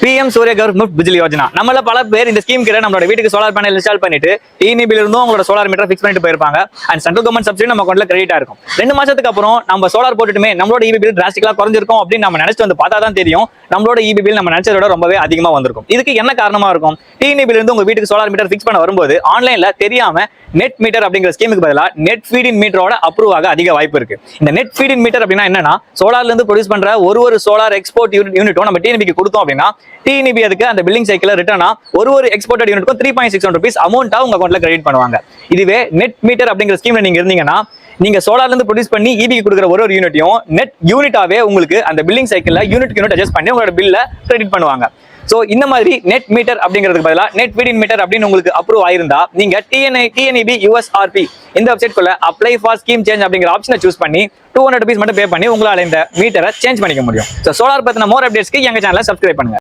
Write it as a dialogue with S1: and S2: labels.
S1: PM Surya Ghar Muft Bijli Yojana. நம்மள பல பேர் இந்த ஸ்கீம் கீழ நம்மளோட வீட்டுக்கு சோலார் பேனல் இன்ஸ்டால் பண்ணிட்டு TNB ல இருந்தும் உங்களோட சோலார் மீட்டர் ஃபிக்ஸ் பண்ணிட்டு போயிருப்பாங்க. அண்ட் சென்ட்ரல் கவர்மெண்ட் சப்சிடி நம்ம அக்கௌண்ட்ல கிரெடிட்டா இருக்கும். 2 மாசத்துக்கு அப்புறம் நம்ம சோலார் போட்டுட்டுமே நம்மளோட EB பில் டிராஸ்டிக்கலா குறைஞ்சிருக்கும் அப்படின்னு நம்ம நினைச்சு வந்து பார்த்தா தான் தெரியும் நம்மளோட EB பில் நம்ம நினைச்சதோட ரொம்பவே அதிகமா வந்திருக்கும். இதுக்கு என்ன காரணமா இருக்கும்? TNB ல இருந்து உங்க வீட்டுக்கு சோலார் மீட்டர் ஃபிக்ஸ் பண்ண வரும்போது ஆன்லைன்ல தெரியாம நெட் மீட்டர் அப்படிங்கிற ஸ்கீமுக்கு பதிலா நெட் ஃபீட் இன் மீட்டரோட அப்ரூவ் ஆக அதிக வாய்ப்பு இருக்கு. இந்த நெட் ஃபீட் இன் மீட்டர் அப்படின்னா என்னன்னா சோலார்ல இருந்து ப்ரொடியூஸ் பண்ற ஒரு சோலார் எக்ஸ்போர்ட் யூனிட்டும் நம்ம TNB க்கு கொடுத்தோம் அப்படின்னா TNB அதுக்கு அந்த பில்லிங் சைக்கிள் ரிட்டர்னா ஒரு எக்ஸ்போர்ட்டட் யூனிட்க்கும் 3.61 rupees அமௌண்ட்டா உங்க அக்கௌண்ட்ல கிரெடிட் பண்ணுவாங்க. இதுவே நெட் மீட்டர் அப்படிங்கிற ஸ்கீம்ல நீங்க இருந்தீங்கன்னா நீங்க சோலார்ல இருந்து ப்ரொடியூஸ் பண்ணி EB க்கு கொடுக்குற ஒரு யூனிட்டையும் நெட் யூனிட்டாவே உங்களுக்கு அந்த பில்லிங் சைக்கிள்ல யூனிட் அட்ஜஸ்ட் பண்ணி உங்களோட பில்ல கிரெடிட் பண்ணுவாங்க. சோ இந்த மாதிரி நெட் மீட்டர் அப்படிங்கிறதுக்கு பதிலா நெட் ஃபீட் இன் மீட்டர் அப்படின்னு உங்களுக்கு அப்ரூவ் ஆயிருந்தா நீங்க TNB USRP இந்த வெப்சைட் குள்ள அப்ளை ஃபார் ஸ்கீம் சேஞ்ச் அப்படிங்கிற ஆப்ஷனை சூஸ் பண்ணி 200 rupees மட்டும் பே பண்ணி உங்களால இந்த மீட்டரை சேஞ்ச் பண்ணிக்க முடியும். சோ சோலார் பத்தின மோர் அப்டேட்ஸ்க்கு எங்க சேனலை சப்ஸ்கிரைப் பண்ணுங்க.